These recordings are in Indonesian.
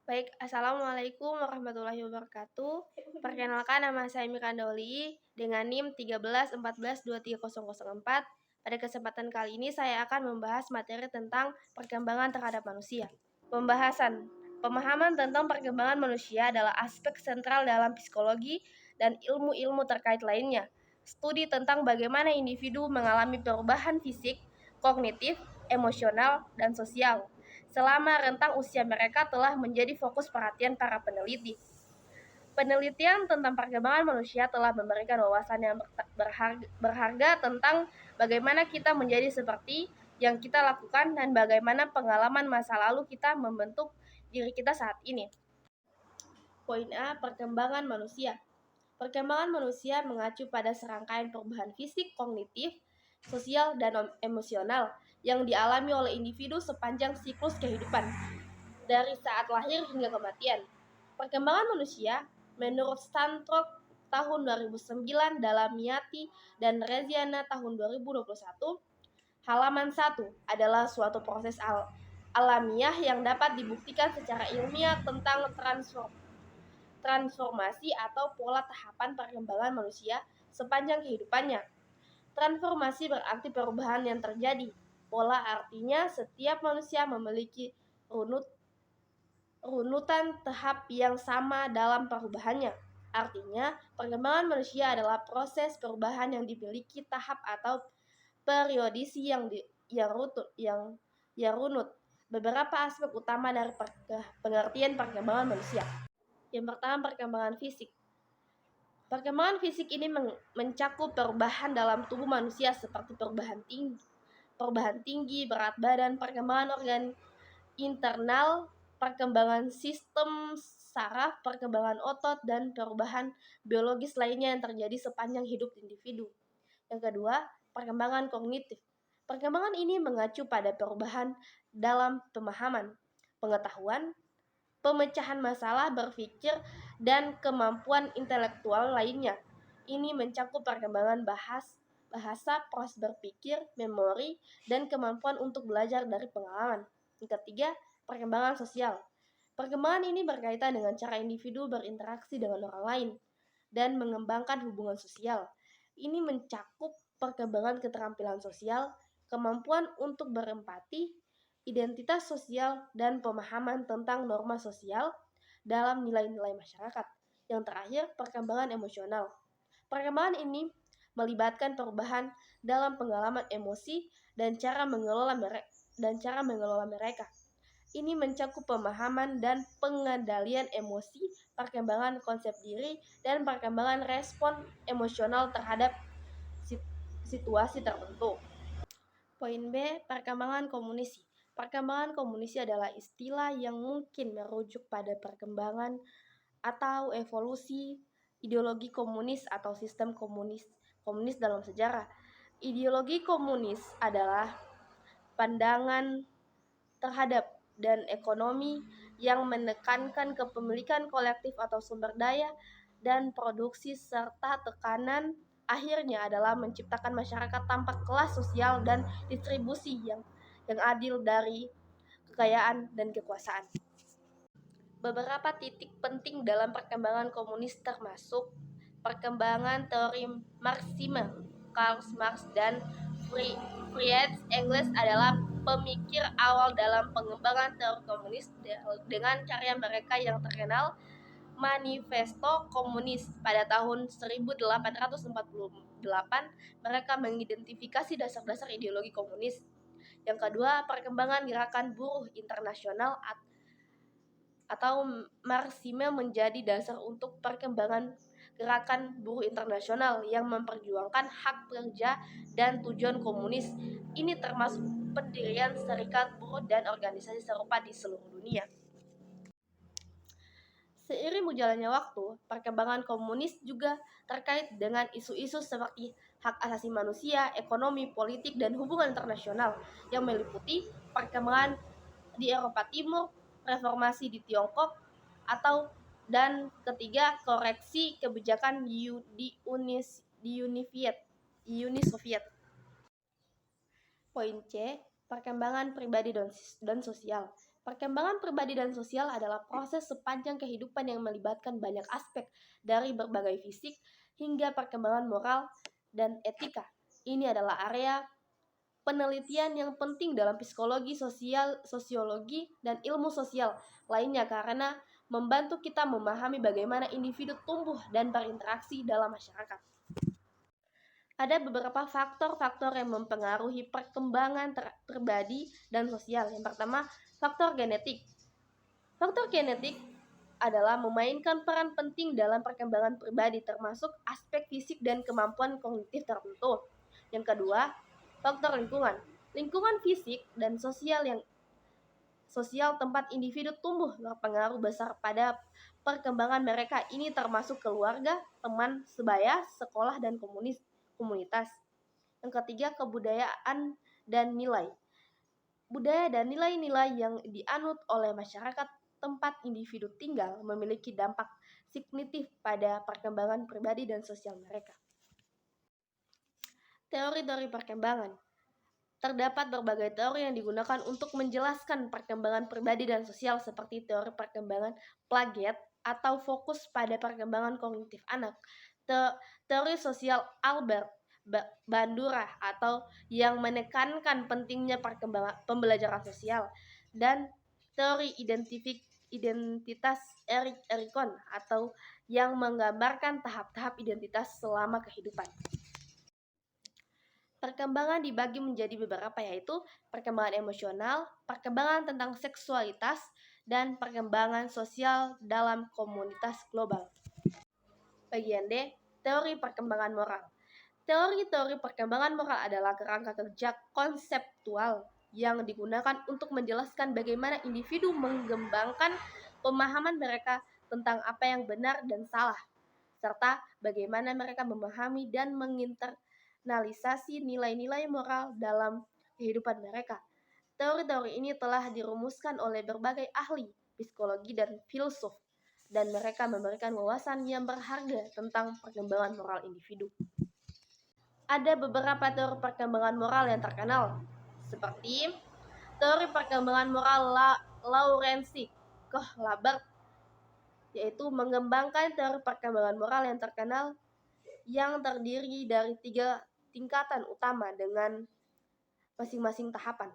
Baik, Assalamualaikum warahmatullahi wabarakatuh. Perkenalkan, nama saya Mika Doli dengan NIM 1314230004. Pada kesempatan kali ini saya akan membahas materi tentang perkembangan terhadap manusia. Pemahaman tentang perkembangan manusia adalah aspek sentral dalam psikologi dan ilmu-ilmu terkait lainnya. Studi tentang bagaimana individu mengalami perubahan fisik, kognitif, emosional, dan sosial selama rentang usia mereka telah menjadi fokus perhatian para peneliti. Penelitian tentang perkembangan manusia telah memberikan wawasan yang berharga tentang bagaimana kita menjadi seperti yang kita lakukan dan bagaimana pengalaman masa lalu kita membentuk diri kita saat ini. Poin A, perkembangan manusia. Perkembangan manusia mengacu pada serangkaian perubahan fisik, kognitif, sosial, dan emosional yang dialami oleh individu sepanjang siklus kehidupan, dari saat lahir hingga kematian. Perkembangan manusia, menurut Stanford tahun 2009 dalam Miati dan Reziana tahun 2021, halaman 1 adalah suatu proses alamiah yang dapat dibuktikan secara ilmiah tentang transformasi atau pola tahapan perkembangan manusia sepanjang kehidupannya. Transformasi berarti perubahan yang terjadi. Pola artinya setiap manusia memiliki runutan tahap yang sama dalam perubahannya. Artinya, perkembangan manusia adalah proses perubahan yang dimiliki tahap atau periodisi yang runut. Beberapa aspek utama dari pengertian perkembangan manusia. Yang pertama, perkembangan fisik. Perkembangan fisik ini mencakup perubahan dalam tubuh manusia seperti perubahan tinggi, berat badan, perkembangan organ internal, perkembangan sistem saraf, perkembangan otot, dan perubahan biologis lainnya yang terjadi sepanjang hidup individu. Yang kedua, perkembangan kognitif. Perkembangan ini mengacu pada perubahan dalam pemahaman, pengetahuan, pemecahan masalah berpikir, dan kemampuan intelektual lainnya. Ini mencakup perkembangan bahasa, proses berpikir, memori, dan kemampuan untuk belajar dari pengalaman. Yang ketiga, perkembangan sosial. Perkembangan ini berkaitan dengan cara individu berinteraksi dengan orang lain dan mengembangkan hubungan sosial. Ini mencakup perkembangan keterampilan sosial, kemampuan untuk berempati, identitas sosial, dan pemahaman tentang norma sosial dalam nilai-nilai masyarakat. Yang terakhir, perkembangan emosional. Perkembangan ini melibatkan perubahan dalam pengalaman emosi dan cara mengelola mereka. Ini mencakup pemahaman dan pengendalian emosi, perkembangan konsep diri, dan perkembangan respon emosional terhadap situasi tertentu. Poin B, perkembangan komunisi. Perkembangan komunisi adalah istilah yang mungkin merujuk pada perkembangan atau evolusi ideologi komunis atau sistem komunis dalam sejarah. Ideologi komunis adalah pandangan terhadap dan ekonomi yang menekankan kepemilikan kolektif atau sumber daya dan produksi serta tekanan akhirnya adalah menciptakan masyarakat tanpa kelas sosial dan distribusi yang adil dari kekayaan dan kekuasaan. Beberapa titik penting dalam perkembangan komunis termasuk perkembangan teori Marxisme. Karl Marx dan Friedrich Engels adalah pemikir awal dalam pengembangan teori komunis dengan karya mereka yang terkenal Manifesto Komunis. Pada tahun 1848, mereka mengidentifikasi dasar-dasar ideologi komunis. Yang kedua, perkembangan gerakan buruh internasional atau Marxisme menjadi dasar untuk perkembangan gerakan buruh internasional yang memperjuangkan hak kerja dan tujuan komunis. Ini termasuk pendirian serikat buruh dan organisasi serupa di seluruh dunia. Seiring berjalannya waktu, perkembangan komunis juga terkait dengan isu-isu seperti hak asasi manusia, ekonomi, politik, dan hubungan internasional yang meliputi perkembangan di Eropa Timur, reformasi di Tiongkok, dan ketiga, koreksi kebijakan di Uni Soviet. Poin C, perkembangan pribadi dan sosial. Perkembangan pribadi dan sosial adalah proses sepanjang kehidupan yang melibatkan banyak aspek, dari berbagai fisik hingga perkembangan moral dan etika. Ini adalah area penelitian yang penting dalam psikologi sosial, sosiologi, dan ilmu sosial lainnya karena membantu kita memahami bagaimana individu tumbuh dan berinteraksi dalam masyarakat. Ada beberapa faktor-faktor yang mempengaruhi perkembangan pribadi dan sosial. Yang pertama, faktor genetik. Faktor genetik adalah memainkan peran penting dalam perkembangan pribadi, termasuk aspek fisik dan kemampuan kognitif tertentu. Yang kedua, faktor lingkungan. Lingkungan fisik dan sosial tempat individu tumbuh berpengaruh besar pada perkembangan mereka. Ini termasuk keluarga, teman sebaya, sekolah, dan komunitas. Yang ketiga, kebudayaan dan nilai. Budaya dan nilai-nilai yang dianut oleh masyarakat tempat individu tinggal memiliki dampak signifikan pada perkembangan pribadi dan sosial mereka. Teori-teori perkembangan. Terdapat berbagai teori yang digunakan untuk menjelaskan perkembangan pribadi dan sosial seperti teori perkembangan Piaget atau fokus pada perkembangan kognitif anak, teori sosial Albert Bandura atau yang menekankan pentingnya perkembangan pembelajaran sosial, dan teori identitas Erik Erikson atau yang menggambarkan tahap-tahap identitas selama kehidupan. Perkembangan dibagi menjadi beberapa, yaitu perkembangan emosional, perkembangan tentang seksualitas, dan perkembangan sosial dalam komunitas global. Bagian D, teori perkembangan moral. Teori-teori perkembangan moral adalah kerangka kerja konseptual yang digunakan untuk menjelaskan bagaimana individu mengembangkan pemahaman mereka tentang apa yang benar dan salah, serta bagaimana mereka memahami dan menginternalisasi nilai-nilai moral dalam kehidupan mereka. Teori-teori ini telah dirumuskan oleh berbagai ahli psikologi dan filsuf, dan mereka memberikan wawasan yang berharga tentang perkembangan moral individu. Ada beberapa teori perkembangan moral yang terkenal, seperti teori perkembangan moral Lawrence Kohlberg, yaitu mengembangkan teori perkembangan moral yang terkenal yang terdiri dari 3 tingkatan utama dengan masing-masing tahapan.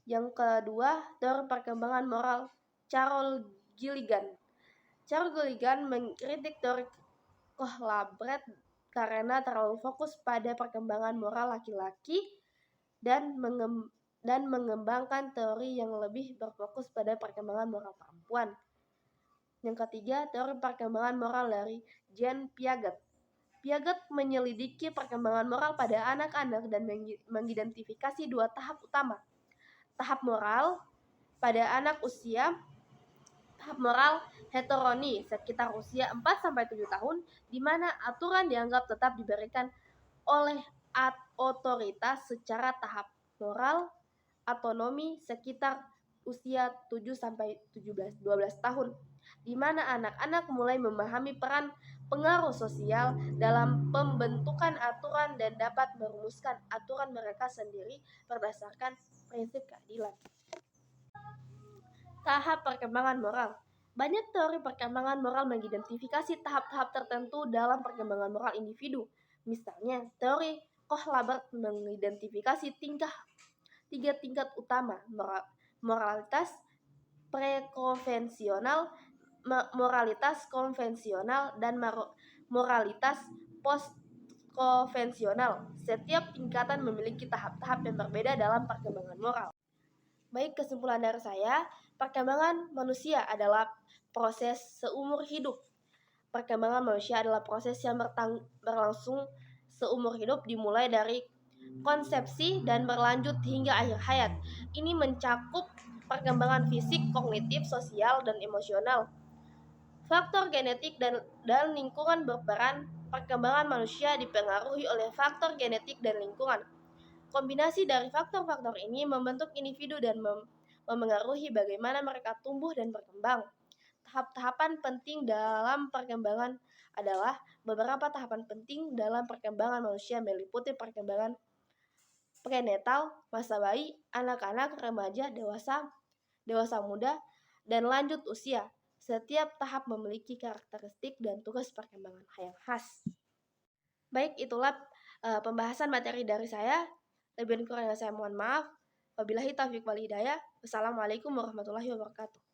Yang kedua, teori perkembangan moral Charles Gilligan. Charles Gilligan mengkritik teori Kohlberg karena terlalu fokus pada perkembangan moral laki-laki dan mengembangkan teori yang lebih berfokus pada perkembangan moral perempuan. Yang ketiga, teori perkembangan moral dari Jean Piaget. Piaget menyelidiki perkembangan moral pada anak-anak dan mengidentifikasi 2 tahap utama. Tahap moral pada anak usia tahap moral heteroni sekitar usia 4-7 tahun, di mana aturan dianggap tetap diberikan oleh otoritas secara tahap moral autonomi sekitar usia 7-12 tahun, di mana anak-anak mulai memahami peran pengaruh sosial dalam pembentukan aturan dan dapat merumuskan aturan mereka sendiri berdasarkan prinsip keadilan. Tahap perkembangan moral. Banyak teori perkembangan moral mengidentifikasi tahap-tahap tertentu dalam perkembangan moral individu. Misalnya, teori Kohlberg mengidentifikasi 3 tingkat utama: moralitas prekonvensional, moralitas konvensional, dan moralitas postkonvensional. Setiap tingkatan memiliki tahap-tahap yang berbeda dalam perkembangan moral. Baik, kesimpulan dari saya, perkembangan manusia adalah proses seumur hidup. Perkembangan manusia adalah proses yang berlangsung seumur hidup, dimulai dari konsepsi dan berlanjut hingga akhir hayat. Ini mencakup perkembangan fisik, kognitif, sosial, dan emosional. Faktor genetik dan lingkungan berperan. Perkembangan manusia dipengaruhi oleh faktor genetik dan lingkungan. Kombinasi dari faktor-faktor ini membentuk individu dan memengaruhi bagaimana mereka tumbuh dan berkembang. Tahap-tahapan penting dalam perkembangan adalah beberapa tahapan penting dalam perkembangan manusia meliputi perkembangan prenatal, masa bayi, anak-anak, remaja, dewasa, dewasa muda, dan lanjut usia. Setiap tahap memiliki karakteristik dan tugas perkembangan yang khas. Baik, itulah pembahasan materi dari saya. Lebih kurangnya saya mohon maaf. Wabillahi taufiq wal hidayah. Wassalamualaikum warahmatullahi wabarakatuh.